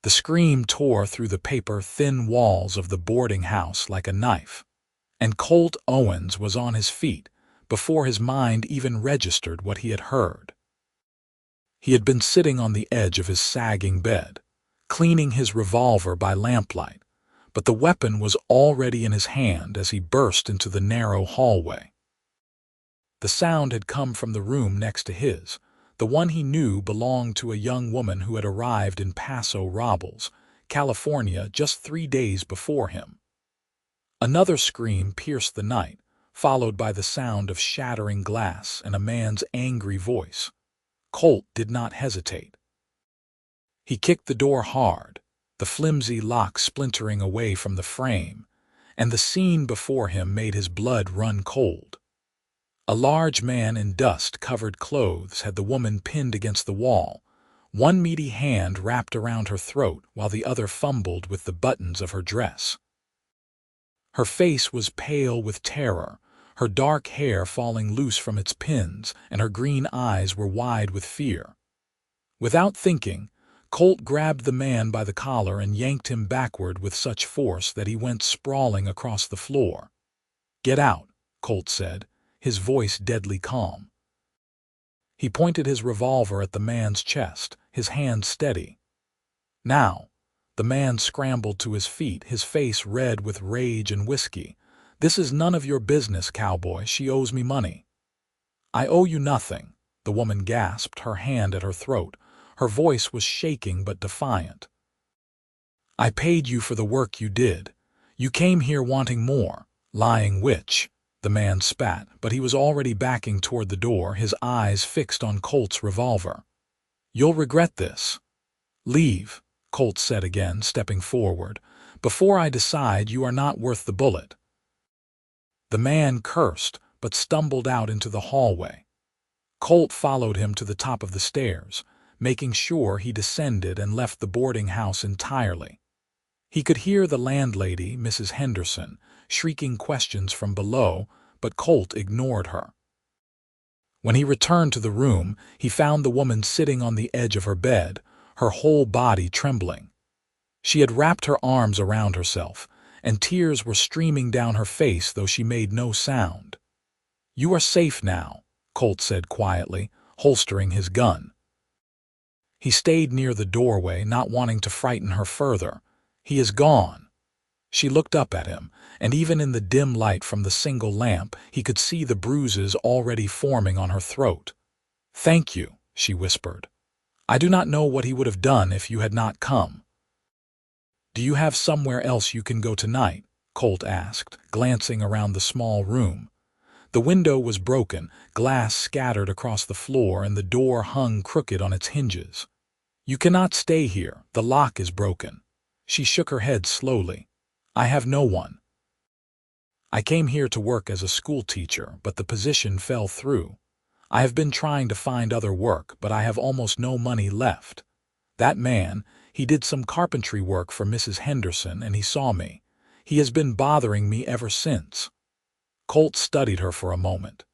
The scream tore through the paper-thin walls of the boarding house like a knife, and Colt Owens was on his feet before his mind even registered what he had heard. He had been sitting on the edge of his sagging bed, cleaning his revolver by lamplight, but the weapon was already in his hand as he burst into the narrow hallway. The sound had come from the room next to his, the one he knew belonged to a young woman who had arrived in Paso Robles, California, just 3 days before him. Another scream pierced the night, followed by the sound of shattering glass and a man's angry voice. Colt did not hesitate. He kicked the door hard, the flimsy lock splintering away from the frame, and the scene before him made his blood run cold. A large man in dust-covered clothes had the woman pinned against the wall, one meaty hand wrapped around her throat while the other fumbled with the buttons of her dress. Her face was pale with terror, her dark hair falling loose from its pins, and her green eyes were wide with fear. Without thinking, Colt grabbed the man by the collar and yanked him backward with such force that he went sprawling across the floor. "Get out," Colt said, his voice deadly calm. He pointed his revolver at the man's chest, his hand steady. "Now." The man scrambled to his feet, his face red with rage and whiskey. "This is none of your business, Cowboy. She owes me money." "I owe you nothing," the woman gasped, her hand at her throat. Her voice was shaking but defiant. "I paid you for the work you did. You came here wanting more. Lying witch." The man spat, but he was already backing toward the door, his eyes fixed on Colt's revolver. "You'll regret this." "Leave," Colt said again, stepping forward, "before I decide you are not worth the bullet." The man cursed, but stumbled out into the hallway. Colt followed him to the top of the stairs, making sure he descended and left the boarding house entirely. He could hear the landlady, Mrs. Henderson, shrieking questions from below, but Colt ignored her. When he returned to the room, he found the woman sitting on the edge of her bed, her whole body trembling. She had wrapped her arms around herself, and tears were streaming down her face, though she made no sound. "You are safe now," Colt said quietly, holstering his gun. He stayed near the doorway, not wanting to frighten her further. "He is gone." She looked up at him, and even in the dim light from the single lamp, he could see the bruises already forming on her throat. "Thank you," she whispered. "I do not know what he would have done if you had not come." "Do you have somewhere else you can go tonight?" Colt asked, glancing around the small room. The window was broken, glass scattered across the floor, and the door hung crooked on its hinges. "You cannot stay here. The lock is broken." She shook her head slowly. "I have no one. I came here to work as a school teacher, but the position fell through. I have been trying to find other work, but I have almost no money left. That man, he did some carpentry work for Mrs. Henderson, and he saw me. He has been bothering me ever since." Colt studied her for a moment.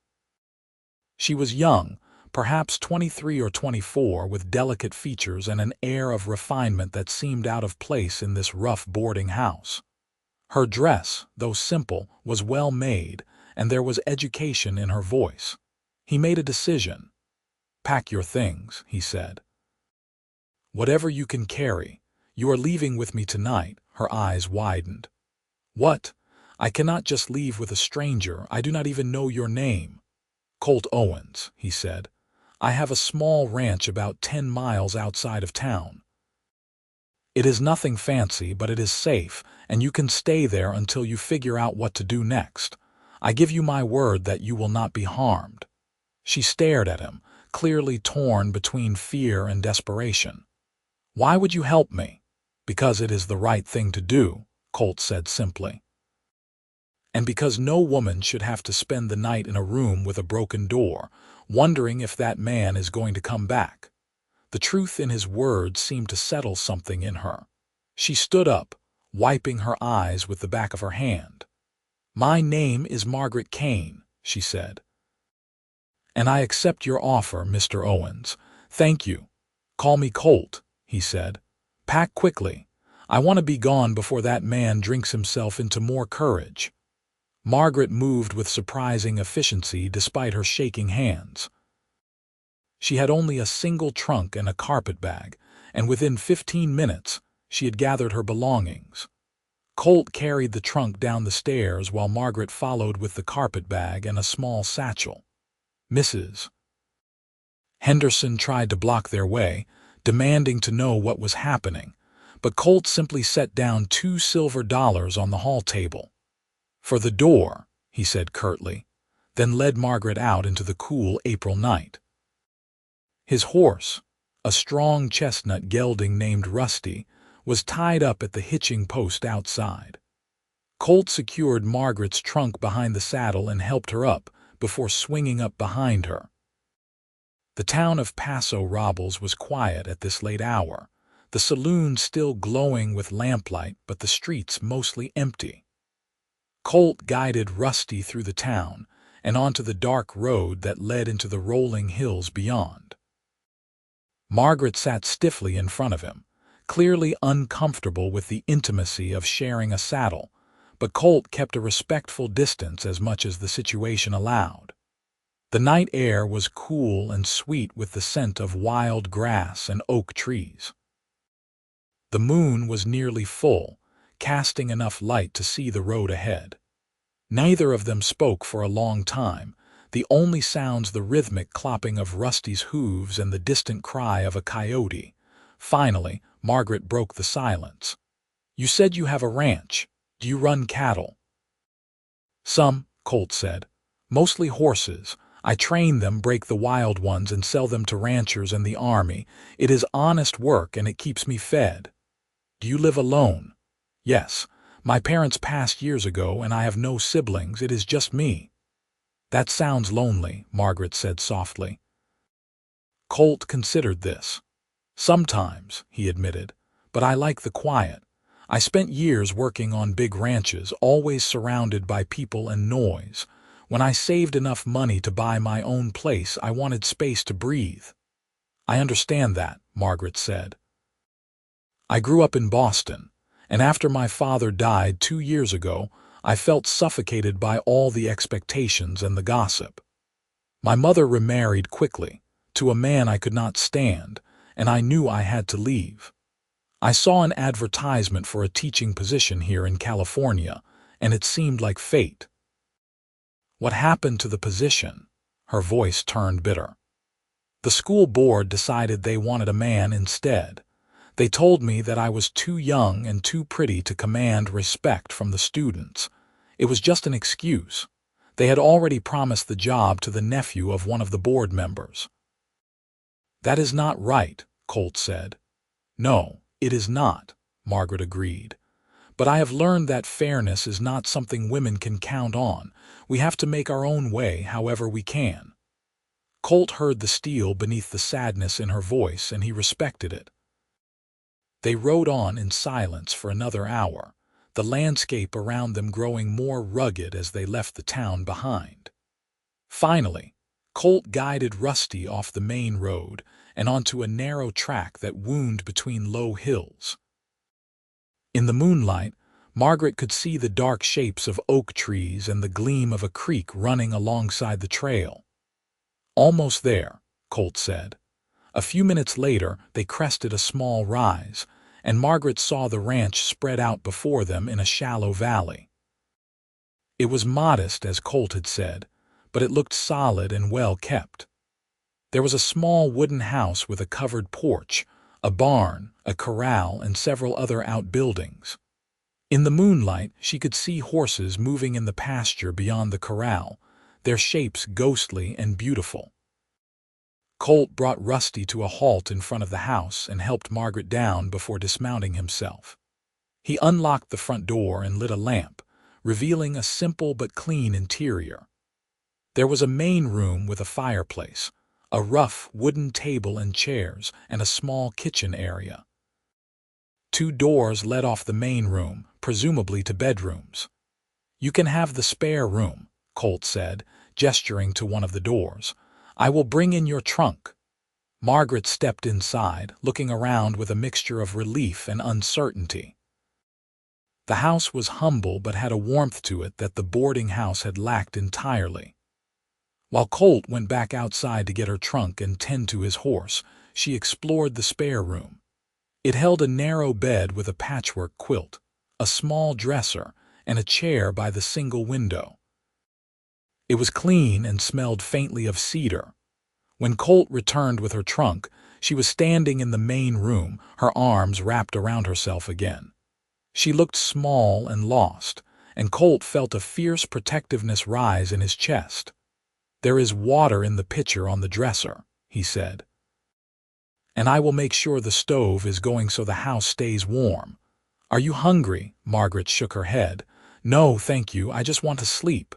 She was young, perhaps 23 or 24, with delicate features and an air of refinement that seemed out of place in this rough boarding house. Her dress, though simple, was well made, and there was education in her voice. He made a decision. "Pack your things," he said. "Whatever you can carry. You are leaving with me tonight." Her eyes widened. "What? I cannot just leave with a stranger. I do not even know your name." "Colt Owens," he said. "I have a small ranch about 10 miles outside of town. It is nothing fancy, but it is safe, and you can stay there until you figure out what to do next. I give you my word that you will not be harmed." She stared at him, clearly torn between fear and desperation. "Why would you help me?" "Because it is the right thing to do," Colt said simply. "And because no woman should have to spend the night in a room with a broken door, wondering if that man is going to come back." The truth in his words seemed to settle something in her. She stood up, wiping her eyes with the back of her hand. "My name is Margaret Kane," she said. "And I accept your offer, Mr. Owens. Thank you." "Call me Colt," he said. Pack quickly. I want to be gone before that man drinks himself into more courage." Margaret moved with surprising efficiency despite her shaking hands. She had only a single trunk and a carpet bag, and within 15 minutes she had gathered her belongings. Colt carried the trunk down the stairs while Margaret followed with the carpet bag and a small satchel. Mrs. Henderson tried to block their way, demanding to know what was happening, but Colt simply set down $2 on the hall table. "For the door," he said curtly, then led Margaret out into the cool April night. His horse, a strong chestnut gelding named Rusty, was tied up at the hitching post outside. Colt secured Margaret's trunk behind the saddle and helped her up before swinging up behind her. The town of Paso Robles was quiet at this late hour, the saloon still glowing with lamplight but the streets mostly empty. Colt guided Rusty through the town and onto the dark road that led into the rolling hills beyond. Margaret sat stiffly in front of him, clearly uncomfortable with the intimacy of sharing a saddle, but Colt kept a respectful distance as much as the situation allowed. The night air was cool and sweet with the scent of wild grass and oak trees. The moon was nearly full, casting enough light to see the road ahead. Neither of them spoke for a long time, the only sounds the rhythmic clopping of Rusty's hooves and the distant cry of a coyote. Finally, Margaret broke the silence. "You said you have a ranch. Do you run cattle?" "Some," Colt said. "Mostly horses. I train them, break the wild ones, and sell them to ranchers and the army. It is honest work and it keeps me fed." "Do you live alone?" "Yes. My parents passed years ago and I have no siblings. It is just me." "That sounds lonely," Margaret said softly. Colt considered this. "Sometimes," he admitted, "but I like the quiet. I spent years working on big ranches, always surrounded by people and noise. When I saved enough money to buy my own place, I wanted space to breathe." "I understand that," Margaret said. "I grew up in Boston, and after my father died 2 years ago, I felt suffocated by all the expectations and the gossip. My mother remarried quickly, to a man I could not stand, and I knew I had to leave. I saw an advertisement for a teaching position here in California, and it seemed like fate." "What happened to the position?" Her voice turned bitter. "The school board decided they wanted a man instead. They told me that I was too young and too pretty to command respect from the students. It was just an excuse. They had already promised the job to the nephew of one of the board members." "That is not right," Colt said. "No, it is not," Margaret agreed. "But I have learned that fairness is not something women can count on. We have to make our own way however we can." Colt heard the steel beneath the sadness in her voice, and he respected it. They rode on in silence for another hour, the landscape around them growing more rugged as they left the town behind. Finally, Colt guided Rusty off the main road and onto a narrow track that wound between low hills. In the moonlight, Margaret could see the dark shapes of oak trees and the gleam of a creek running alongside the trail. "Almost there," Colt said. A few minutes later, they crested a small rise, and Margaret saw the ranch spread out before them in a shallow valley. It was modest, as Colt had said, but it looked solid and well kept. There was a small wooden house with a covered porch, a barn, a corral, and several other outbuildings. In the moonlight, she could see horses moving in the pasture beyond the corral, their shapes ghostly and beautiful. Colt brought Rusty to a halt in front of the house and helped Margaret down before dismounting himself. He unlocked the front door and lit a lamp, revealing a simple but clean interior. There was a main room with a fireplace, a rough wooden table and chairs, and a small kitchen area. 2 doors led off the main room, presumably to bedrooms. "You can have the spare room," Colt said, gesturing to one of the doors. "I will bring in your trunk." Margaret stepped inside, looking around with a mixture of relief and uncertainty. The house was humble but had a warmth to it that the boarding house had lacked entirely. While Colt went back outside to get her trunk and tend to his horse, she explored the spare room. It held a narrow bed with a patchwork quilt, a small dresser, and a chair by the single window. It was clean and smelled faintly of cedar. When Colt returned with her trunk, she was standing in the main room, her arms wrapped around herself again. She looked small and lost, and Colt felt a fierce protectiveness rise in his chest. "There is water in the pitcher on the dresser," he said. "And I will make sure the stove is going so the house stays warm." "Are you hungry?" Margaret shook her head. "No, thank you, I just want to sleep."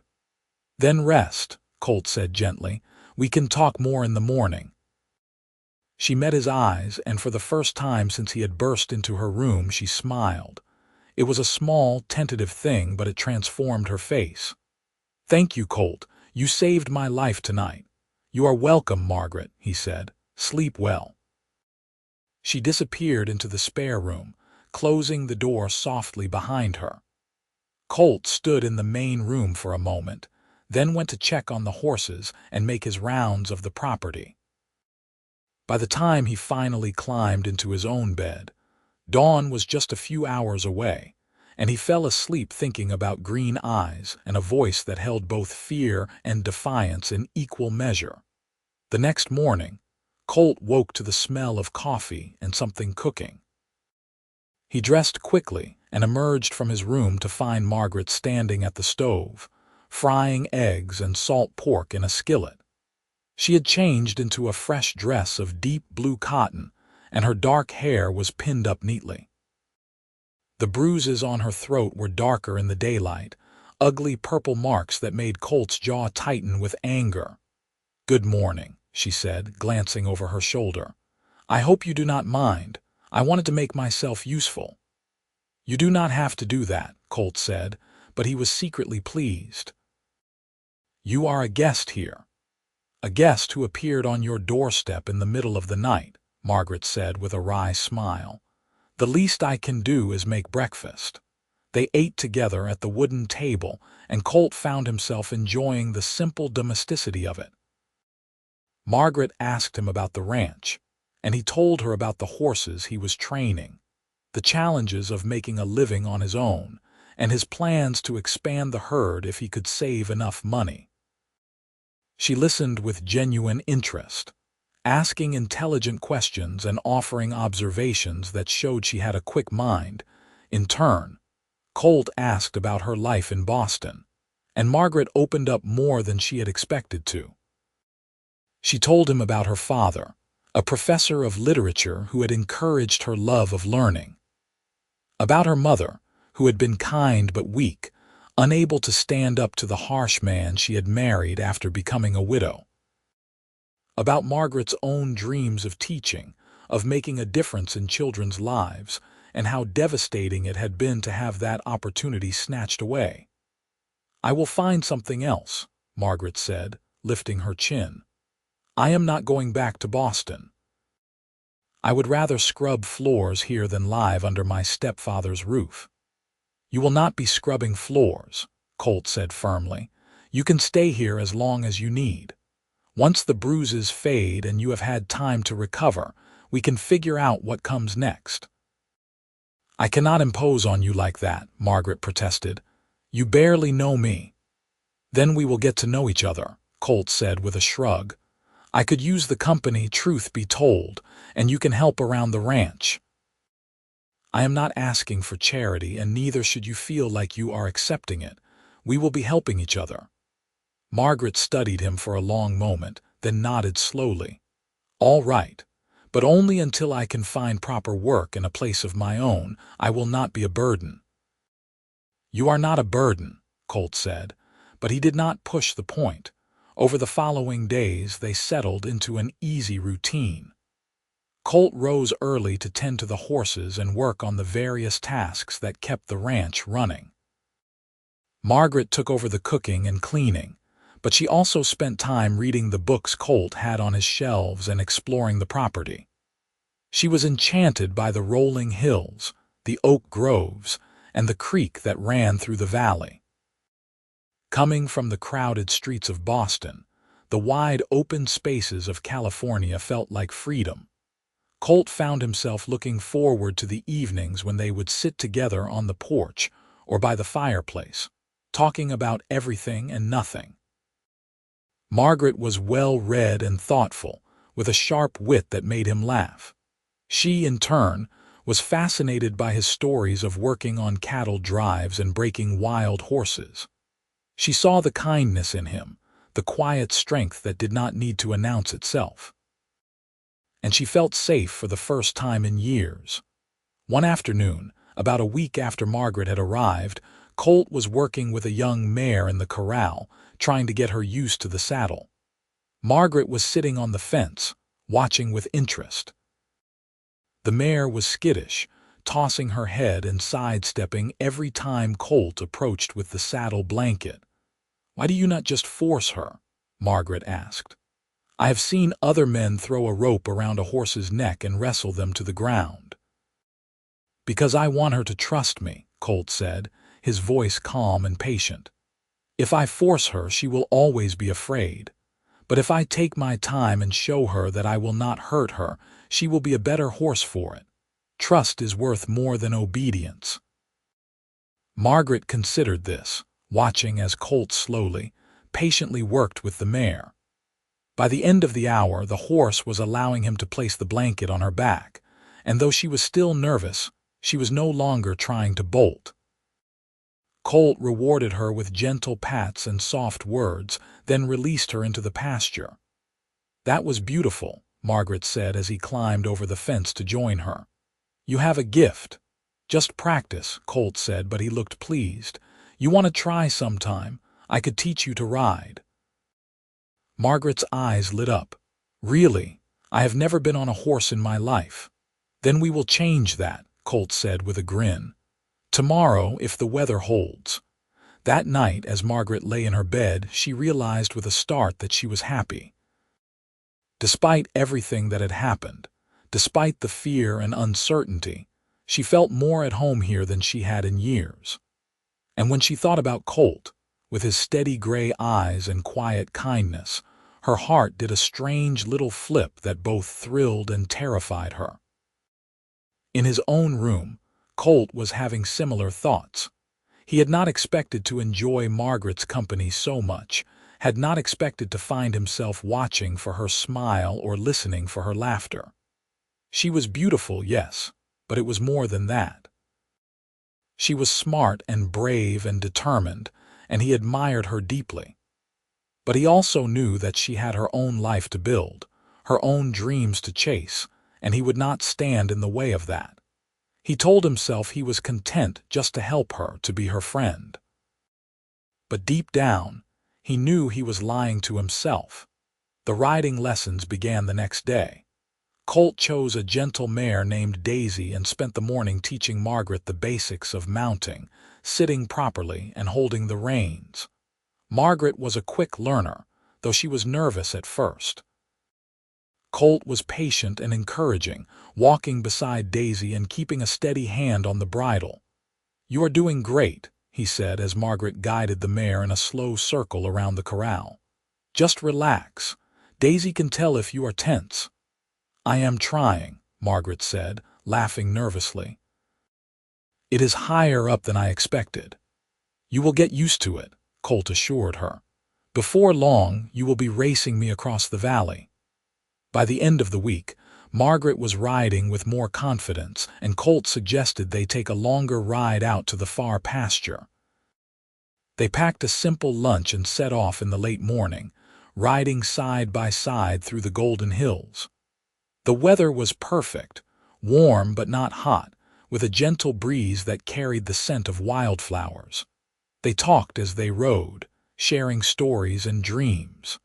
"Then rest," Colt said gently. "We can talk more in the morning." She met his eyes, and for the first time since he had burst into her room, she smiled. It was a small, tentative thing, but it transformed her face. "Thank you, Colt. You saved my life tonight." "You are welcome, Margaret," he said. "Sleep well." She disappeared into the spare room, closing the door softly behind her. Colt stood in the main room for a moment, then went to check on the horses and make his rounds of the property. By the time he finally climbed into his own bed, dawn was just a few hours away, and he fell asleep thinking about green eyes and a voice that held both fear and defiance in equal measure. The next morning, Colt woke to the smell of coffee and something cooking. He dressed quickly and emerged from his room to find Margaret standing at the stove, frying eggs and salt pork in a skillet. She had changed into a fresh dress of deep blue cotton, and her dark hair was pinned up neatly. The bruises on her throat were darker in the daylight, ugly purple marks that made Colt's jaw tighten with anger. "Good morning," she said, glancing over her shoulder. "I hope you do not mind. I wanted to make myself useful." "You do not have to do that," Colt said, but he was secretly pleased. "You are a guest here." "A guest who appeared on your doorstep in the middle of the night," Margaret said with a wry smile. "The least I can do is make breakfast." They ate together at the wooden table, and Colt found himself enjoying the simple domesticity of it. Margaret asked him about the ranch, and he told her about the horses he was training, the challenges of making a living on his own, and his plans to expand the herd if he could save enough money. She listened with genuine interest, asking intelligent questions and offering observations that showed she had a quick mind. In turn, Colt asked about her life in Boston, and Margaret opened up more than she had expected to. She told him about her father, a professor of literature who had encouraged her love of learning. About her mother, who had been kind but weak, unable to stand up to the harsh man she had married after becoming a widow. About Margaret's own dreams of teaching, of making a difference in children's lives, and how devastating it had been to have that opportunity snatched away. "I will find something else," Margaret said, lifting her chin. "I am not going back to Boston. I would rather scrub floors here than live under my stepfather's roof." "You will not be scrubbing floors," Colt said firmly. "You can stay here as long as you need. Once the bruises fade and you have had time to recover, we can figure out what comes next." "I cannot impose on you like that," Margaret protested. "You barely know me." "Then we will get to know each other," Colt said with a shrug. "I could use the company, truth be told, and you can help around the ranch. I am not asking for charity, and neither should you feel like you are accepting it. We will be helping each other." Margaret studied him for a long moment, then nodded slowly. "All right, but only until I can find proper work and a place of my own. I will not be a burden." "You are not a burden," Colt said, but he did not push the point. Over the following days, they settled into an easy routine. Colt rose early to tend to the horses and work on the various tasks that kept the ranch running. Margaret took over the cooking and cleaning, but she also spent time reading the books Colt had on his shelves and exploring the property. She was enchanted by the rolling hills, the oak groves, and the creek that ran through the valley. Coming from the crowded streets of Boston, the wide open spaces of California felt like freedom. Colt found himself looking forward to the evenings when they would sit together on the porch or by the fireplace, talking about everything and nothing. Margaret was well-read and thoughtful, with a sharp wit that made him laugh. She, in turn, was fascinated by his stories of working on cattle drives and breaking wild horses. She saw the kindness in him, the quiet strength that did not need to announce itself. And she felt safe for the first time in years. One afternoon, about a week after Margaret had arrived, Colt was working with a young mare in the corral, trying to get her used to the saddle. Margaret was sitting on the fence, watching with interest. The mare was skittish, tossing her head and sidestepping every time Colt approached with the saddle blanket. "Why do you not just force her?" Margaret asked. "I have seen other men throw a rope around a horse's neck and wrestle them to the ground." "Because I want her to trust me," Colt said, his voice calm and patient. "If I force her, she will always be afraid. But if I take my time and show her that I will not hurt her, she will be a better horse for it. Trust is worth more than obedience." Margaret considered this, watching as Colt slowly, patiently worked with the mare. By the end of the hour, the horse was allowing him to place the blanket on her back, and though she was still nervous, she was no longer trying to bolt. Colt rewarded her with gentle pats and soft words, then released her into the pasture. "That was beautiful," Margaret said as he climbed over the fence to join her. "You have a gift." "Just practice," Colt said, but he looked pleased. "You want to try sometime? I could teach you to ride." Margaret's eyes lit up. "Really? I have never been on a horse in my life." "Then we will change that," Colt said with a grin. "Tomorrow, if the weather holds." That night, as Margaret lay in her bed, she realized with a start that she was happy. Despite everything that had happened, despite the fear and uncertainty, she felt more at home here than she had in years. And when she thought about Colt, with his steady gray eyes and quiet kindness, her heart did a strange little flip that both thrilled and terrified her. In his own room, Colt was having similar thoughts. He had not expected to enjoy Margaret's company so much, had not expected to find himself watching for her smile or listening for her laughter. She was beautiful, yes, but it was more than that. She was smart and brave and determined, and he admired her deeply. But he also knew that she had her own life to build, her own dreams to chase, and he would not stand in the way of that. He told himself he was content just to help her, to be her friend. But deep down, he knew he was lying to himself. The riding lessons began the next day. Colt chose a gentle mare named Daisy and spent the morning teaching Margaret the basics of mounting, sitting properly, and holding the reins. Margaret was a quick learner, though she was nervous at first. Colt was patient and encouraging, walking beside Daisy and keeping a steady hand on the bridle. "You are doing great," he said as Margaret guided the mare in a slow circle around the corral. "Just relax. Daisy can tell if you are tense." "I am trying," Margaret said, laughing nervously. "It is higher up than I expected." "You will get used to it," Colt assured her. "Before long, you will be racing me across the valley." By the end of the week, Margaret was riding with more confidence, and Colt suggested they take a longer ride out to the far pasture. They packed a simple lunch and set off in the late morning, riding side by side through the Golden Hills. The weather was perfect, warm but not hot, with a gentle breeze that carried the scent of wildflowers. They talked as they rode, sharing stories and dreams.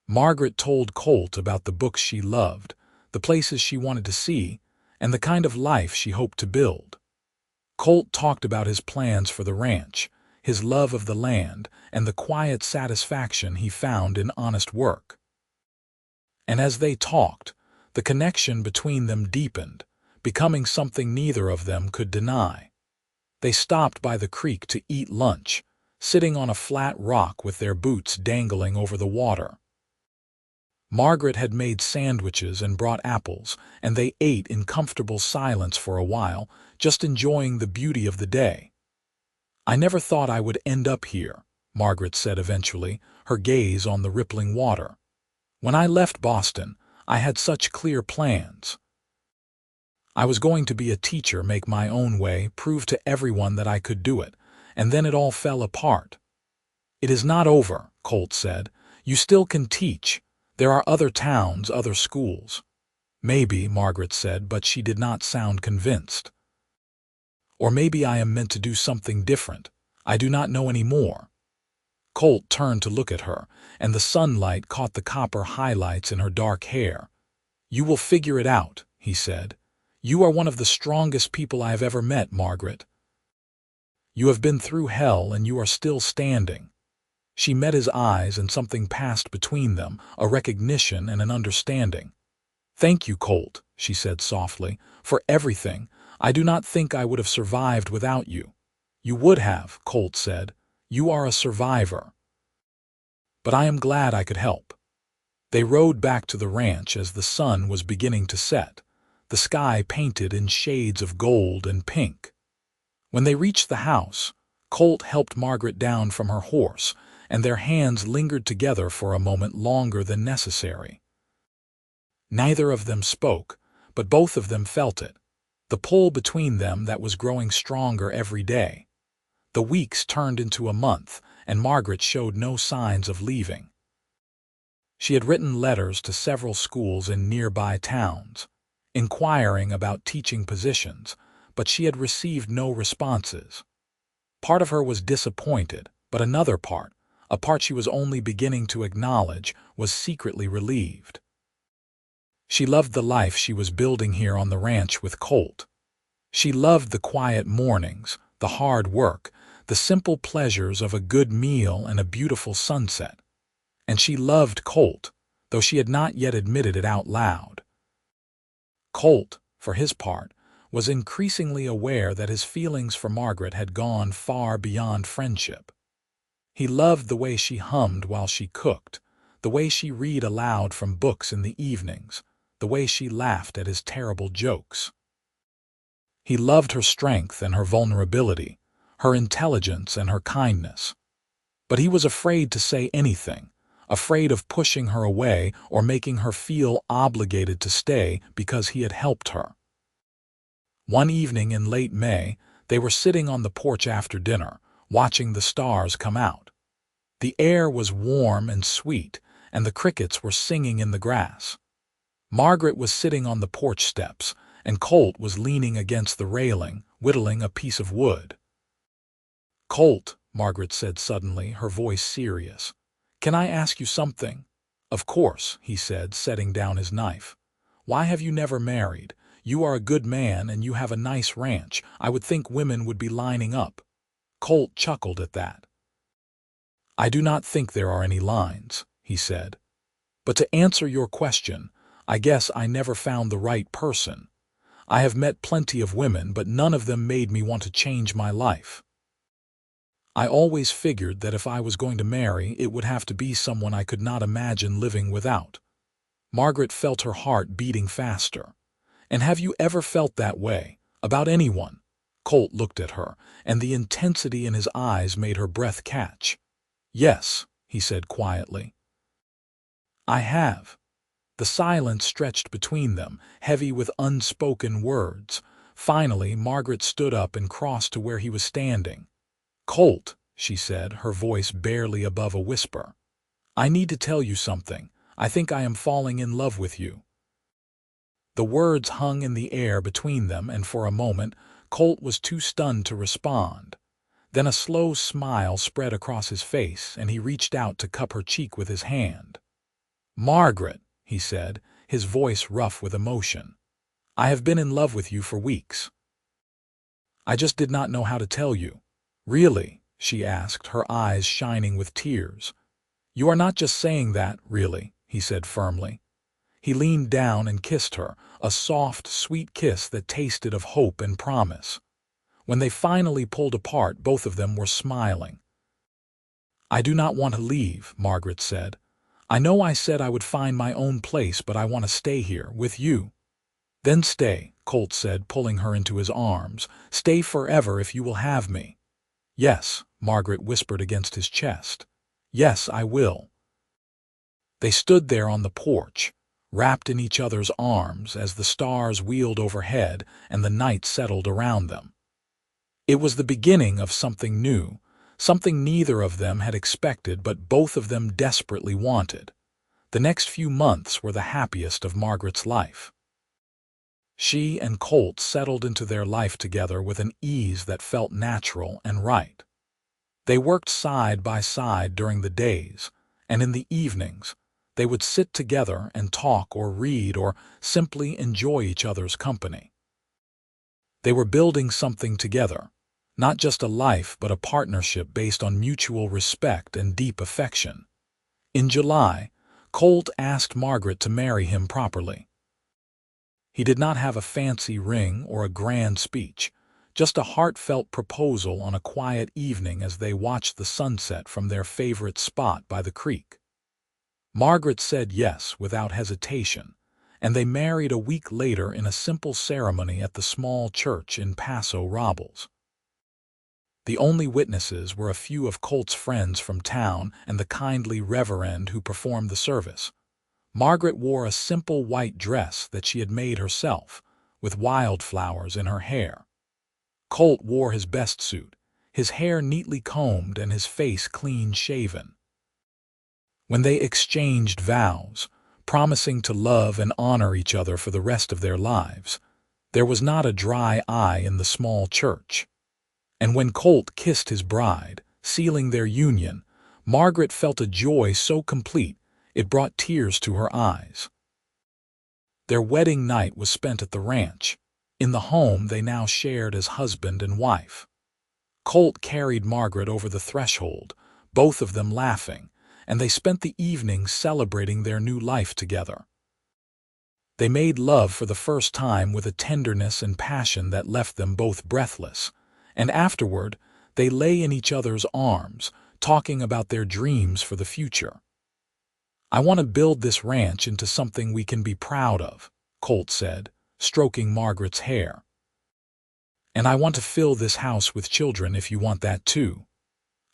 Margaret told Colt about the books she loved, the places she wanted to see, and the kind of life she hoped to build. Colt talked about his plans for the ranch, his love of the land, and the quiet satisfaction he found in honest work. And as they talked, the connection between them deepened, becoming something neither of them could deny. They stopped by the creek to eat lunch, sitting on a flat rock with their boots dangling over the water. Margaret had made sandwiches and brought apples, and they ate in comfortable silence for a while, just enjoying the beauty of the day. "I never thought I would end up here," Margaret said eventually, her gaze on the rippling water. "When I left Boston, I had such clear plans. I was going to be a teacher, make my own way, prove to everyone that I could do it, and then it all fell apart." "It is not over," Colt said. "You still can teach. There are other towns, other schools." "Maybe," Margaret said, but she did not sound convinced. "Or maybe I am meant to do something different. I do not know any more." Colt turned to look at her, and the sunlight caught the copper highlights in her dark hair. "You will figure it out," he said. "You are one of the strongest people I have ever met, Margaret. You have been through hell and you are still standing." She met his eyes and something passed between them, a recognition and an understanding. "Thank you, Colt," she said softly, "for everything. I do not think I would have survived without you." "You would have," Colt said. "You are a survivor. But I am glad I could help." They rode back to the ranch as the sun was beginning to set, the sky painted in shades of gold and pink. When they reached the house, Colt helped Margaret down from her horse, and their hands lingered together for a moment longer than necessary. Neither of them spoke, but both of them felt it, the pull between them that was growing stronger every day. The weeks turned into a month, and Margaret showed no signs of leaving. She had written letters to several schools in nearby towns, inquiring about teaching positions, but she had received no responses. Part of her was disappointed, but another part, a part she was only beginning to acknowledge, was secretly relieved. She loved the life she was building here on the ranch with Colt. She loved the quiet mornings, the hard work, the simple pleasures of a good meal and a beautiful sunset. And she loved Colt, though she had not yet admitted it out loud. Colt, for his part, was increasingly aware that his feelings for Margaret had gone far beyond friendship. He loved the way she hummed while she cooked, the way she read aloud from books in the evenings, the way she laughed at his terrible jokes. He loved her strength and her vulnerability, her intelligence and her kindness. But he was afraid to say anything, afraid of pushing her away or making her feel obligated to stay because he had helped her. One evening in late May, they were sitting on the porch after dinner, watching the stars come out. The air was warm and sweet, and the crickets were singing in the grass. Margaret was sitting on the porch steps, and Colt was leaning against the railing, whittling a piece of wood. "Colt," Margaret said suddenly, her voice serious, "can I ask you something?" "Of course," he said, setting down his knife. "Why have you never married? You are a good man and you have a nice ranch. I would think women would be lining up." Colt chuckled at that. "I do not think there are any lines," he said. "But to answer your question, I guess I never found the right person. I have met plenty of women, but none of them made me want to change my life. I always figured that if I was going to marry, it would have to be someone I could not imagine living without." Margaret felt her heart beating faster. "And have you ever felt that way, about anyone?" Colt looked at her, and the intensity in his eyes made her breath catch. "Yes," he said quietly. "I have." The silence stretched between them, heavy with unspoken words. Finally, Margaret stood up and crossed to where he was standing. "Colt," she said, her voice barely above a whisper, "I need to tell you something. I think I am falling in love with you." The words hung in the air between them, and for a moment, Colt was too stunned to respond. Then a slow smile spread across his face, and he reached out to cup her cheek with his hand. "Margaret," he said, his voice rough with emotion, "I have been in love with you for weeks. I just did not know how to tell you. Really, she asked, her eyes shining with tears. "You are not just saying that, really," he said firmly. He leaned down and kissed her, a soft, sweet kiss that tasted of hope and promise. When they finally pulled apart, both of them were smiling. "I do not want to leave," Margaret said. "I know I said I would find my own place, but I want to stay here, with you." "Then stay," Colt said, pulling her into his arms. "Stay forever if you will have me." "Yes," Margaret whispered against his chest. "Yes, I will." They stood there on the porch, wrapped in each other's arms as the stars wheeled overhead and the night settled around them. It was the beginning of something new, something neither of them had expected but both of them desperately wanted. The next few months were the happiest of Margaret's life. She and Colt settled into their life together with an ease that felt natural and right. They worked side by side during the days, and in the evenings, they would sit together and talk or read or simply enjoy each other's company. They were building something together, not just a life but a partnership based on mutual respect and deep affection. In July, Colt asked Margaret to marry him properly. He did not have a fancy ring or a grand speech, just a heartfelt proposal on a quiet evening as they watched the sunset from their favorite spot by the creek. Margaret said yes without hesitation, and they married a week later in a simple ceremony at the small church in Paso Robles. The only witnesses were a few of Colt's friends from town and the kindly reverend who performed the service. Margaret wore a simple white dress that she had made herself, with wildflowers in her hair. Colt wore his best suit, his hair neatly combed and his face clean-shaven. When they exchanged vows, promising to love and honor each other for the rest of their lives, there was not a dry eye in the small church. And when Colt kissed his bride, sealing their union, Margaret felt a joy so complete it brought tears to her eyes. Their wedding night was spent at the ranch, in the home they now shared as husband and wife. Colt carried Margaret over the threshold, both of them laughing, and they spent the evening celebrating their new life together. They made love for the first time with a tenderness and passion that left them both breathless, and afterward they lay in each other's arms, talking about their dreams for the future. "I want to build this ranch into something we can be proud of," Colt said, stroking Margaret's hair. "And I want to fill this house with children if you want that too."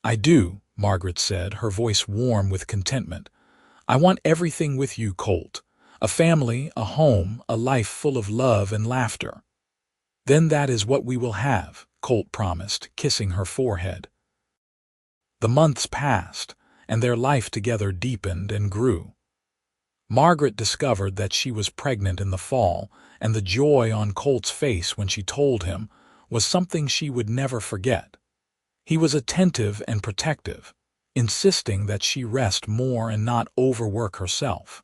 "I do," Margaret said, her voice warm with contentment. "I want everything with you, Colt. A family, a home, a life full of love and laughter." "Then that is what we will have," Colt promised, kissing her forehead. The months passed, and their life together deepened and grew. Margaret discovered that she was pregnant in the fall, and the joy on Colt's face when she told him was something she would never forget. He was attentive and protective, insisting that she rest more and not overwork herself.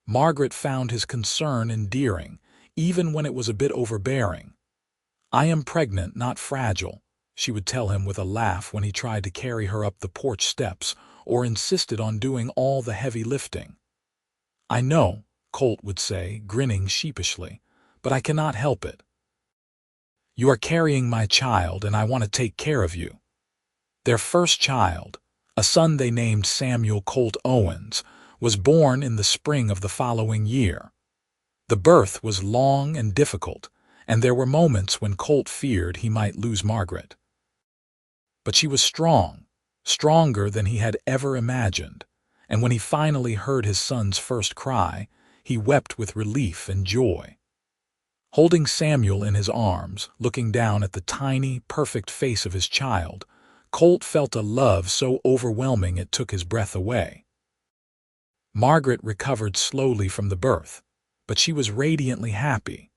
Margaret found his concern endearing, even when it was a bit overbearing. "I am pregnant, not fragile," she would tell him with a laugh when he tried to carry her up the porch steps or insisted on doing all the heavy lifting. "I know," Colt would say, grinning sheepishly, "but I cannot help it. You are carrying my child, and I want to take care of you." Their first child, a son they named Samuel Colt Owens, was born in the spring of the following year. The birth was long and difficult, and there were moments when Colt feared he might lose Margaret. But she was strong, stronger than he had ever imagined, and when he finally heard his son's first cry, he wept with relief and joy. Holding Samuel in his arms, looking down at the tiny, perfect face of his child, Colt felt a love so overwhelming it took his breath away. Margaret recovered slowly from the birth, but she was radiantly happy.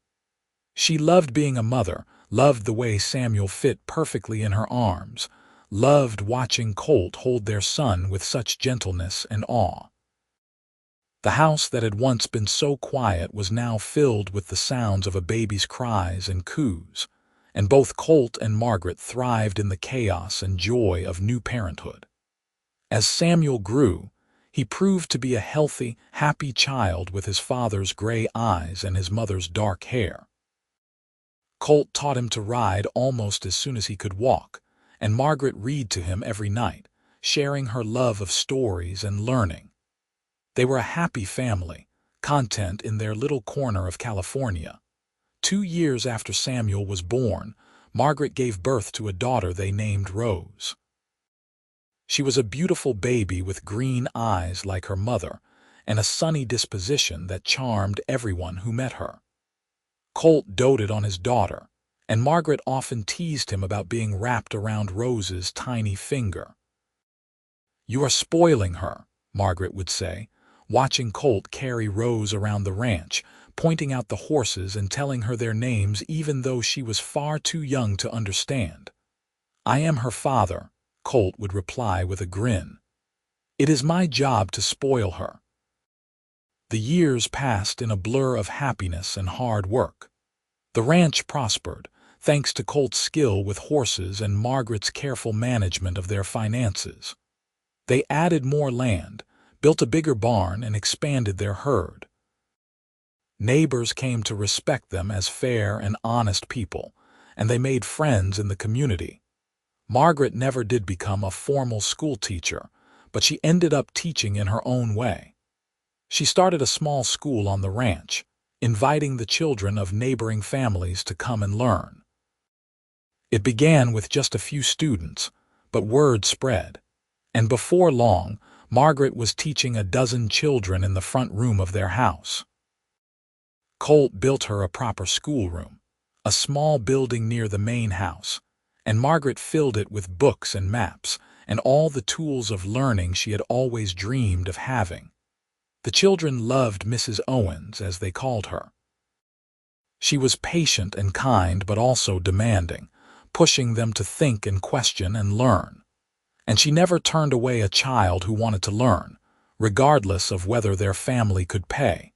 She loved being a mother, loved the way Samuel fit perfectly in her arms, loved watching Colt hold their son with such gentleness and awe. The house that had once been so quiet was now filled with the sounds of a baby's cries and coos, and both Colt and Margaret thrived in the chaos and joy of new parenthood. As Samuel grew, he proved to be a healthy, happy child with his father's gray eyes and his mother's dark hair. Colt taught him to ride almost as soon as he could walk, and Margaret read to him every night, sharing her love of stories and learning. They were a happy family, content in their little corner of California. 2 years after Samuel was born, Margaret gave birth to a daughter they named Rose. She was a beautiful baby with green eyes like her mother and a sunny disposition that charmed everyone who met her. Colt doted on his daughter, and Margaret often teased him about being wrapped around Rose's tiny finger. "You are spoiling her," Margaret would say, watching Colt carry Rose around the ranch, pointing out the horses and telling her their names even though she was far too young to understand. "I am her father," Colt would reply with a grin. "It is my job to spoil her." The years passed in a blur of happiness and hard work. The ranch prospered, thanks to Colt's skill with horses and Margaret's careful management of their finances. They added more land, built a bigger barn, and expanded their herd. Neighbors came to respect them as fair and honest people, and they made friends in the community. Margaret never did become a formal school teacher, but she ended up teaching in her own way. She started a small school on the ranch, inviting the children of neighboring families to come and learn. It began with just a few students, but word spread, and before long, Margaret was teaching a dozen children in the front room of their house. Colt built her a proper schoolroom, a small building near the main house, and Margaret filled it with books and maps and all the tools of learning she had always dreamed of having. The children loved Mrs. Owens, as they called her. She was patient and kind, but also demanding, pushing them to think and question and learn. And she never turned away a child who wanted to learn, regardless of whether their family could pay.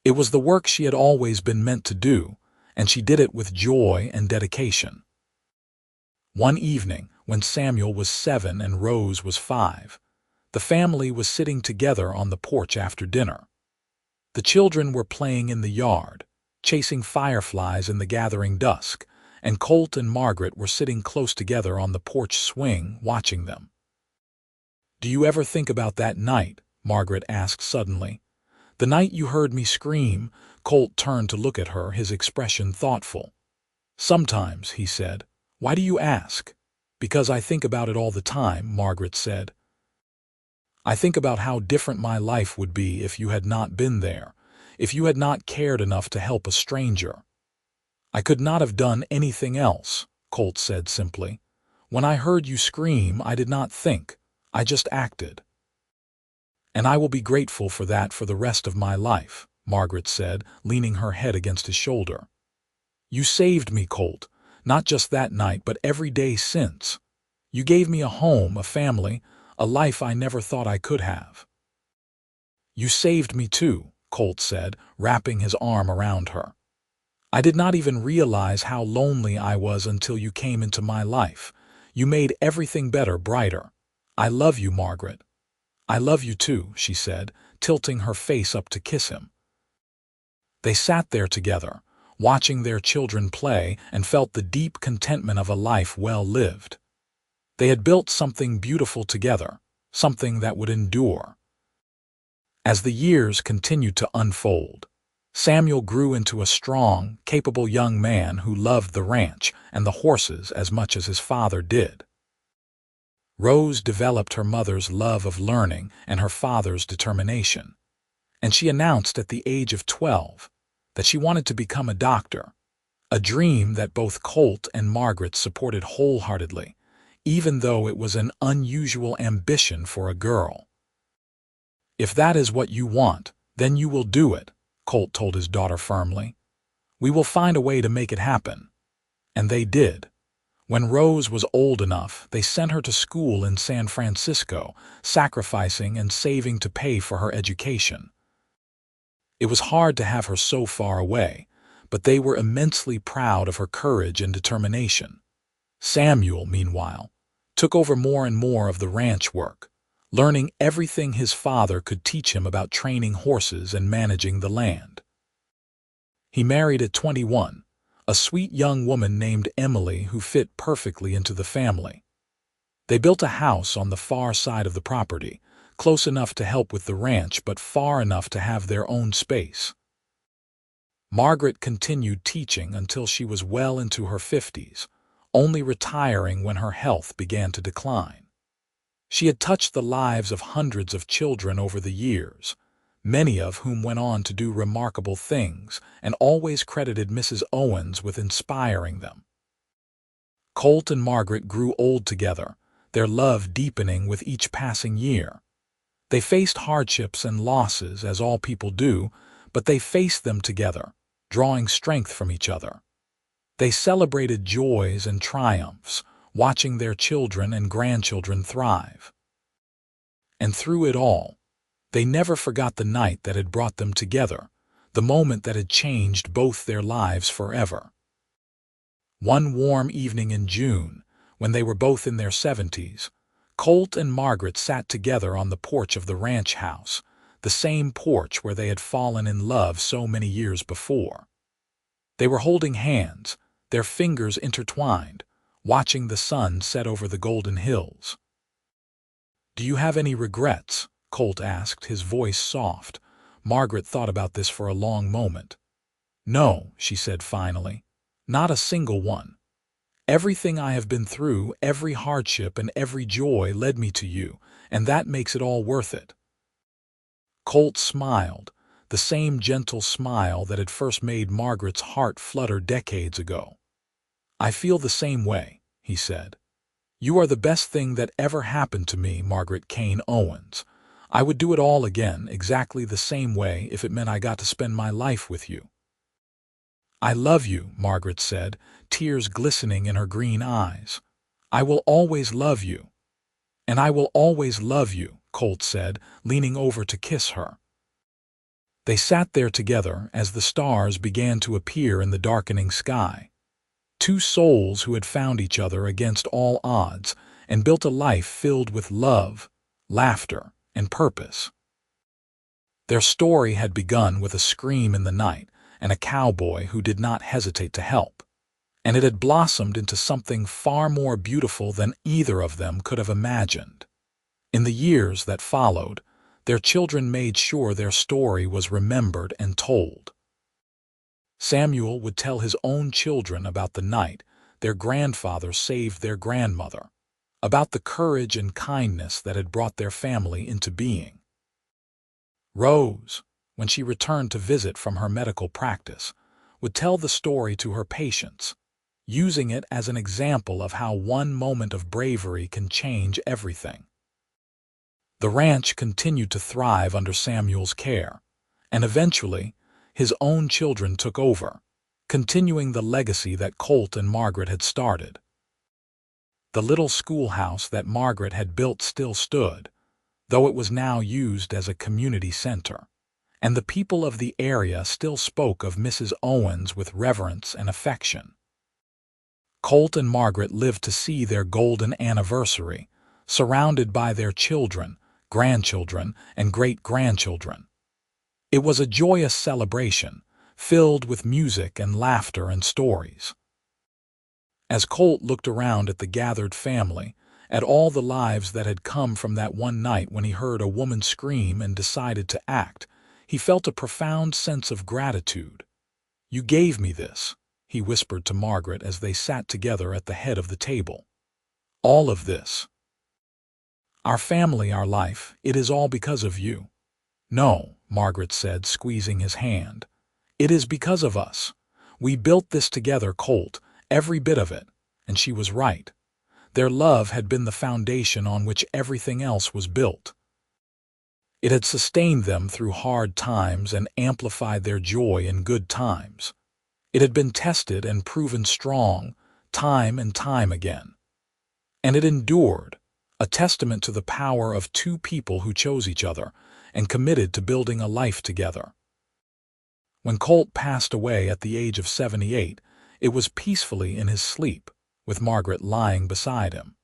It was the work she had always been meant to do, and she did it with joy and dedication. One evening, when Samuel was 7 and Rose was 5, the family was sitting together on the porch after dinner. The children were playing in the yard, chasing fireflies in the gathering dusk, and Colt and Margaret were sitting close together on the porch swing, watching them. "Do you ever think about that night?" Margaret asked suddenly. "The night you heard me scream?" Colt turned to look at her, his expression thoughtful. "Sometimes," he said. "Why do you ask?" "Because I think about it all the time," Margaret said. "I think about how different my life would be if you had not been there, if you had not cared enough to help a stranger." "I could not have done anything else," Colt said simply. "When I heard you scream, I did not think. I just acted." "And I will be grateful for that for the rest of my life," Margaret said, leaning her head against his shoulder. "You saved me, Colt, not just that night, but every day since. You gave me a home, a family, a life I never thought I could have." "You saved me too," Colt said, wrapping his arm around her. "I did not even realize how lonely I was until you came into my life. You made everything better, brighter. I love you, Margaret." "I love you too," she said, tilting her face up to kiss him. They sat there together, watching their children play, and felt the deep contentment of a life well lived. They had built something beautiful together, something that would endure. As the years continued to unfold, Samuel grew into a strong, capable young man who loved the ranch and the horses as much as his father did. Rose developed her mother's love of learning and her father's determination, and she announced at the age of 12 that she wanted to become a doctor, a dream that both Colt and Margaret supported wholeheartedly, even though it was an unusual ambition for a girl. "If that is what you want, then you will do it," Colt told his daughter firmly. "We will find a way to make it happen." And they did. When Rose was old enough, they sent her to school in San Francisco, sacrificing and saving to pay for her education. It was hard to have her so far away, but they were immensely proud of her courage and determination. Samuel, meanwhile, took over more and more of the ranch work, learning everything his father could teach him about training horses and managing the land. He married at 21, a sweet young woman named Emily who fit perfectly into the family. They built a house on the far side of the property, close enough to help with the ranch but far enough to have their own space. Margaret continued teaching until she was well into her 50s, only retiring when her health began to decline. She had touched the lives of hundreds of children over the years, many of whom went on to do remarkable things, and always credited Mrs. Owens with inspiring them. Colt and Margaret grew old together, their love deepening with each passing year. They faced hardships and losses, as all people do, but they faced them together, drawing strength from each other. They celebrated joys and triumphs, watching their children and grandchildren thrive. And through it all, they never forgot the night that had brought them together, the moment that had changed both their lives forever. One warm evening in June, when they were both in their 70s, Colt and Margaret sat together on the porch of the ranch house, the same porch where they had fallen in love so many years before. They were holding hands, their fingers intertwined, watching the sun set over the golden hills. "Do you have any regrets?" Colt asked, his voice soft. Margaret thought about this for a long moment. "No," she said finally, "not a single one. Everything I have been through, every hardship and every joy led me to you, and that makes it all worth it." Colt smiled, the same gentle smile that had first made Margaret's heart flutter decades ago. "I feel the same way," he said. "You are the best thing that ever happened to me, Margaret Kane Owens. I would do it all again, exactly the same way, if it meant I got to spend my life with you." "I love you," Margaret said, tears glistening in her green eyes. "I will always love you." "And I will always love you," Colt said, leaning over to kiss her. They sat there together as the stars began to appear in the darkening sky. Two souls who had found each other against all odds and built a life filled with love, laughter, and purpose. Their story had begun with a scream in the night and a cowboy who did not hesitate to help, and it had blossomed into something far more beautiful than either of them could have imagined. In the years that followed, their children made sure their story was remembered and told. Samuel would tell his own children about the night their grandfather saved their grandmother, about the courage and kindness that had brought their family into being. Rose, when she returned to visit from her medical practice, would tell the story to her patients, using it as an example of how one moment of bravery can change everything. The ranch continued to thrive under Samuel's care, and eventually, his own children took over, continuing the legacy that Colt and Margaret had started. The little schoolhouse that Margaret had built still stood, though it was now used as a community center, and the people of the area still spoke of Mrs. Owens with reverence and affection. Colt and Margaret lived to see their golden anniversary, surrounded by their children, grandchildren, and great-grandchildren. It was a joyous celebration, filled with music and laughter and stories. As Colt looked around at the gathered family, at all the lives that had come from that one night when he heard a woman scream and decided to act, he felt a profound sense of gratitude. "You gave me this," he whispered to Margaret as they sat together at the head of the table. "All of this. Our family, our life, it is all because of you." "No," Margaret said, squeezing his hand. "It is because of us. We built this together, Colt, every bit of it." And she was right. Their love had been the foundation on which everything else was built. It had sustained them through hard times and amplified their joy in good times. It had been tested and proven strong, time and time again. And it endured, a testament to the power of two people who chose each other and committed to building a life together. When Colt passed away at the age of 78, it was peacefully in his sleep, with Margaret lying beside him.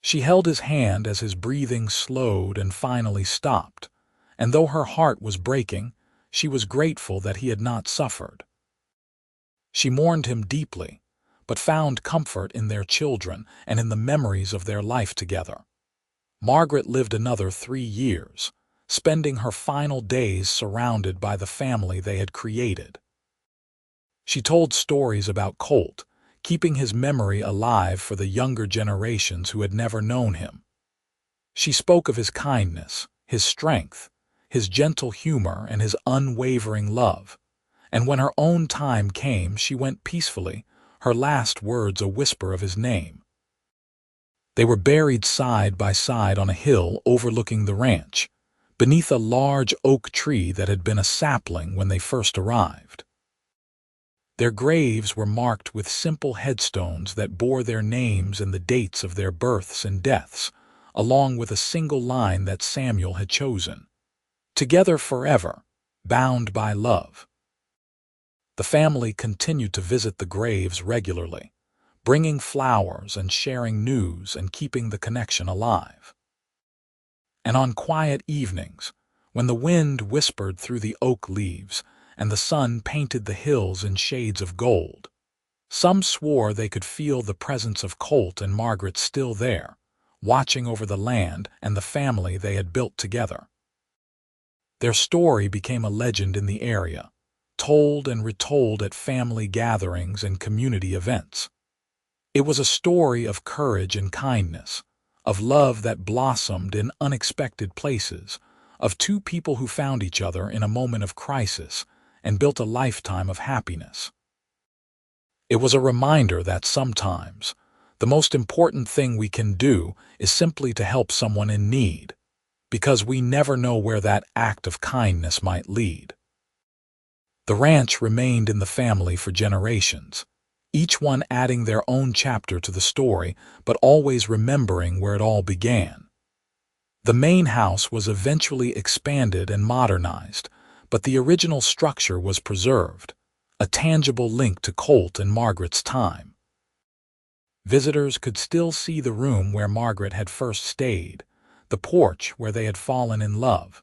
She held his hand as his breathing slowed and finally stopped, and though her heart was breaking, she was grateful that he had not suffered. She mourned him deeply, but found comfort in their children and in the memories of their life together. Margaret lived another 3 years, spending her final days surrounded by the family they had created. She told stories about Colt, keeping his memory alive for the younger generations who had never known him. She spoke of his kindness, his strength, his gentle humor, and his unwavering love. And when her own time came, she went peacefully, her last words a whisper of his name. They were buried side by side on a hill overlooking the ranch, beneath a large oak tree that had been a sapling when they first arrived. Their graves were marked with simple headstones that bore their names and the dates of their births and deaths, along with a single line that Samuel had chosen. Together forever, bound by love. The family continued to visit the graves regularly, bringing flowers and sharing news and keeping the connection alive. And on quiet evenings, when the wind whispered through the oak leaves and the sun painted the hills in shades of gold, some swore they could feel the presence of Colt and Margaret still there, watching over the land and the family they had built together. Their story became a legend in the area, told and retold at family gatherings and community events. It was a story of courage and kindness, of love that blossomed in unexpected places, of two people who found each other in a moment of crisis and built a lifetime of happiness. It was a reminder that sometimes the most important thing we can do is simply to help someone in need, because we never know where that act of kindness might lead. The ranch remained in the family for generations, each one adding their own chapter to the story, but always remembering where it all began. The main house was eventually expanded and modernized, but the original structure was preserved, a tangible link to Colt and Margaret's time. Visitors could still see the room where Margaret had first stayed, the porch where they had fallen in love,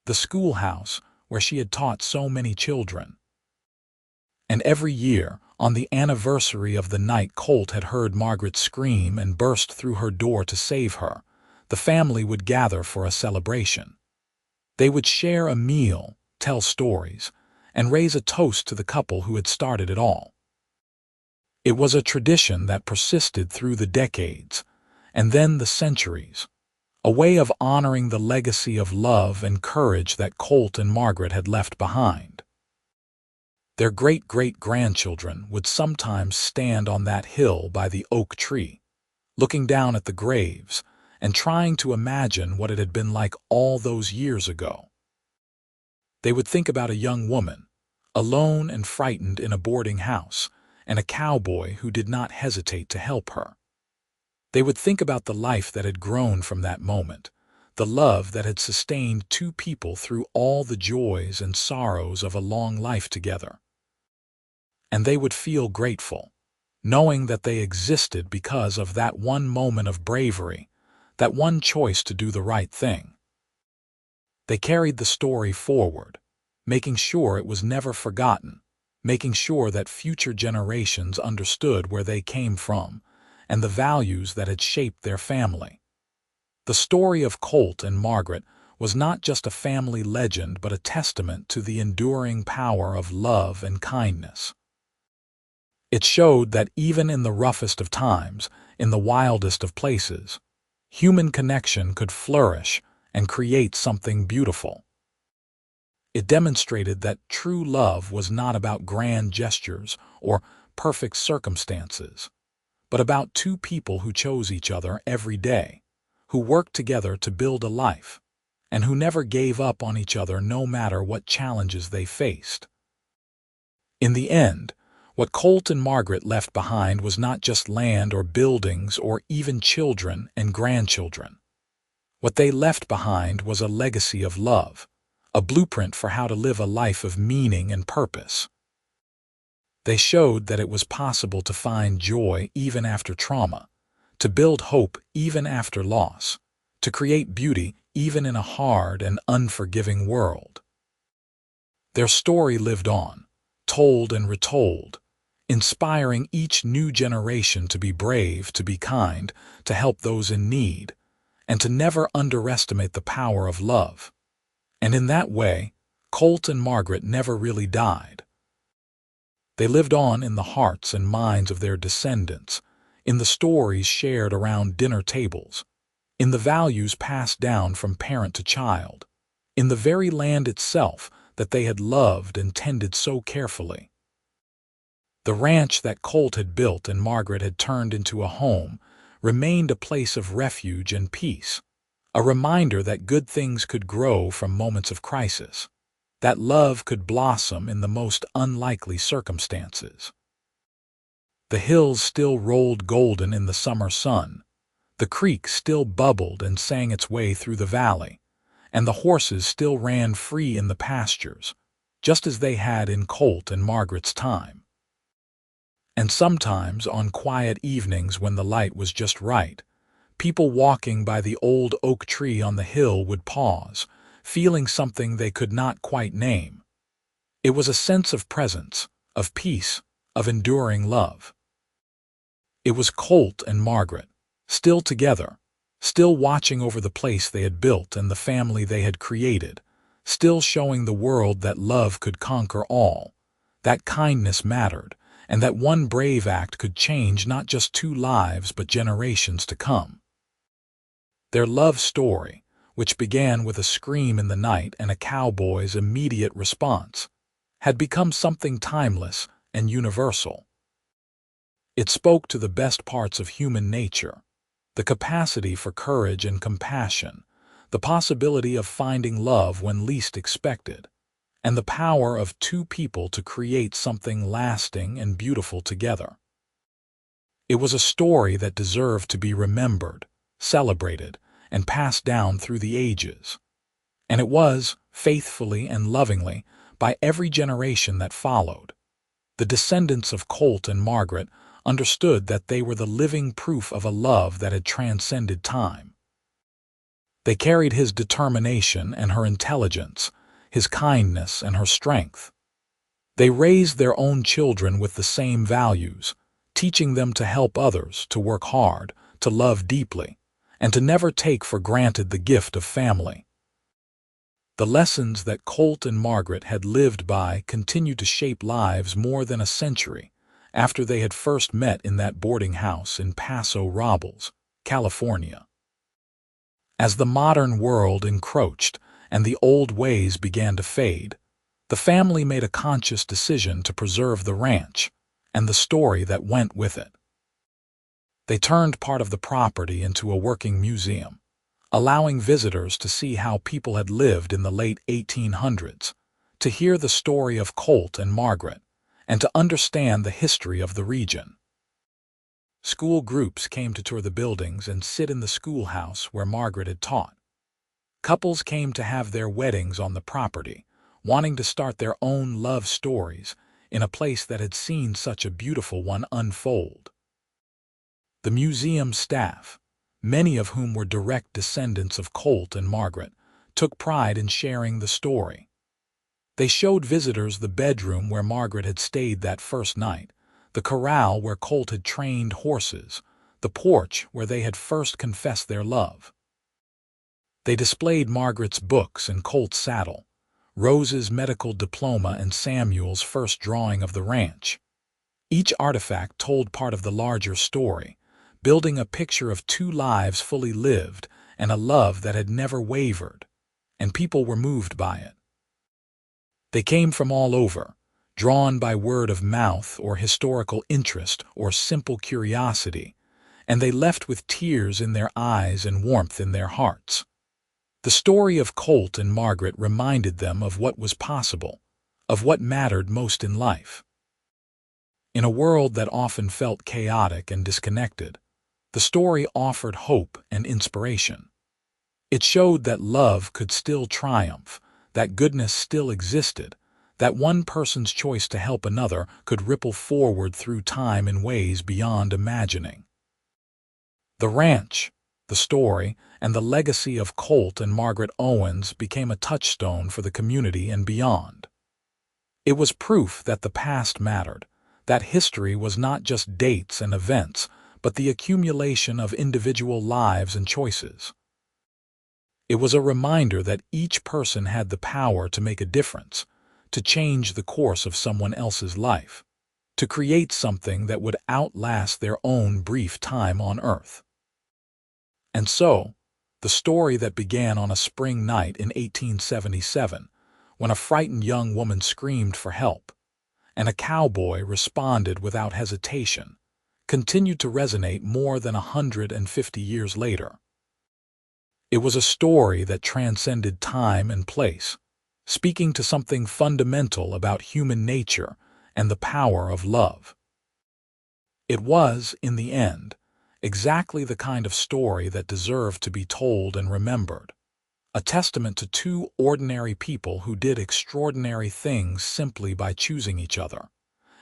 the schoolhouse where she had taught so many children. And every year, on the anniversary of the night Colt had heard Margaret scream and burst through her door to save her, the family would gather for a celebration. They would share a meal, tell stories, and raise a toast to the couple who had started it all. It was a tradition that persisted through the decades, and then the centuries, a way of honoring the legacy of love and courage that Colt and Margaret had left behind. Their great-great-grandchildren would sometimes stand on that hill by the oak tree, looking down at the graves and trying to imagine what it had been like all those years ago. They would think about a young woman, alone and frightened in a boarding house, and a cowboy who did not hesitate to help her. They would think about the life that had grown from that moment, the love that had sustained two people through all the joys and sorrows of a long life together. And they would feel grateful, knowing that they existed because of that one moment of bravery, that one choice to do the right thing. They carried the story forward, making sure it was never forgotten, making sure that future generations understood where they came from and the values that had shaped their family. The story of Colt and Margaret was not just a family legend but a testament to the enduring power of love and kindness. It showed that even in the roughest of times, in the wildest of places, human connection could flourish and create something beautiful. It demonstrated that true love was not about grand gestures or perfect circumstances, but about two people who chose each other every day, who worked together to build a life, and who never gave up on each other no matter what challenges they faced. In the end, what Colt and Margaret left behind was not just land or buildings or even children and grandchildren. What they left behind was a legacy of love, a blueprint for how to live a life of meaning and purpose. They showed that it was possible to find joy even after trauma, to build hope even after loss, to create beauty even in a hard and unforgiving world. Their story lived on, told and retold, inspiring each new generation to be brave, to be kind, to help those in need, and to never underestimate the power of love. And in that way, Colt and Margaret never really died. They lived on in the hearts and minds of their descendants, in the stories shared around dinner tables, in the values passed down from parent to child, in the very land itself that they had loved and tended so carefully. The ranch that Colt had built and Margaret had turned into a home remained a place of refuge and peace, a reminder that good things could grow from moments of crisis, that love could blossom in the most unlikely circumstances. The hills still rolled golden in the summer sun, the creek still bubbled and sang its way through the valley, and the horses still ran free in the pastures, just as they had in Colt and Margaret's time. And sometimes, on quiet evenings when the light was just right, people walking by the old oak tree on the hill would pause, feeling something they could not quite name. It was a sense of presence, of peace, of enduring love. It was Colt and Margaret, still together, still watching over the place they had built and the family they had created, still showing the world that love could conquer all, that kindness mattered, and that one brave act could change not just 2 lives but generations to come. Their love story, which began with a scream in the night and a cowboy's immediate response, had become something timeless and universal. It spoke to the best parts of human nature, the capacity for courage and compassion, the possibility of finding love when least expected, and the power of 2 people to create something lasting and beautiful together. It was a story that deserved to be remembered, celebrated, and passed down through the ages. And it was, faithfully and lovingly, by every generation that followed. The descendants of Colt and Margaret understood that they were the living proof of a love that had transcended time. They carried his determination and her intelligence, his kindness and her strength. They raised their own children with the same values, teaching them to help others, to work hard, to love deeply, and to never take for granted the gift of family. The lessons that Colt and Margaret had lived by continued to shape lives more than a century after they had first met in that boarding house in Paso Robles, California. As the modern world encroached and the old ways began to fade, the family made a conscious decision to preserve the ranch and the story that went with it. They turned part of the property into a working museum, allowing visitors to see how people had lived in the late 1800s, to hear the story of Colt and Margaret, and to understand the history of the region. School groups came to tour the buildings and sit in the schoolhouse where Margaret had taught. Couples came to have their weddings on the property, wanting to start their own love stories in a place that had seen such a beautiful one unfold. The museum staff, many of whom were direct descendants of Colt and Margaret, took pride in sharing the story. They showed visitors the bedroom where Margaret had stayed that first night, the corral where Colt had trained horses, the porch where they had first confessed their love. They displayed Margaret's books and Colt's saddle, Rose's medical diploma and Samuel's first drawing of the ranch. Each artifact told part of the larger story, building a picture of 2 lives fully lived and a love that had never wavered, and people were moved by it. They came from all over, drawn by word of mouth or historical interest or simple curiosity, and they left with tears in their eyes and warmth in their hearts. The story of Colt and Margaret reminded them of what was possible, of what mattered most in life. In a world that often felt chaotic and disconnected, the story offered hope and inspiration. It showed that love could still triumph, that goodness still existed, that one person's choice to help another could ripple forward through time in ways beyond imagining. The ranch, the story, and the legacy of Colt and Margaret Owens became a touchstone for the community and beyond. It was proof that the past mattered, that history was not just dates and events, but the accumulation of individual lives and choices. It was a reminder that each person had the power to make a difference, to change the course of someone else's life, to create something that would outlast their own brief time on Earth. And so, the story that began on a spring night in 1877, when a frightened young woman screamed for help, and a cowboy responded without hesitation, continued to resonate more than 150 years later. It was a story that transcended time and place, speaking to something fundamental about human nature and the power of love. It was, in the end, exactly the kind of story that deserved to be told and remembered, a testament to two ordinary people who did extraordinary things simply by choosing each other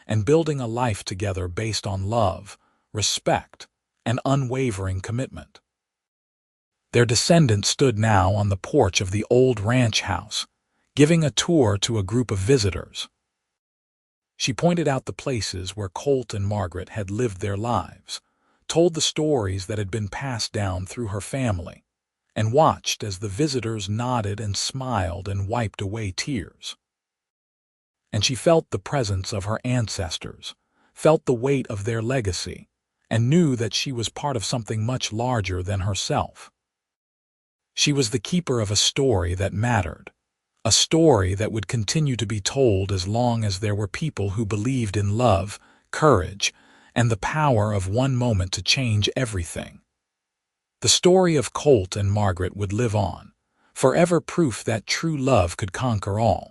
and building a life together based on love, respect, and unwavering commitment. Their descendant stood now on the porch of the old ranch house, giving a tour to a group of visitors. She pointed out the places where Colt and Margaret had lived their lives, told the stories that had been passed down through her family, and watched as the visitors nodded and smiled and wiped away tears. And she felt the presence of her ancestors, felt the weight of their legacy, and knew that she was part of something much larger than herself. She was the keeper of a story that mattered, a story that would continue to be told as long as there were people who believed in love, courage, and the power of one moment to change everything. The story of Colt and Margaret would live on, forever proof that true love could conquer all.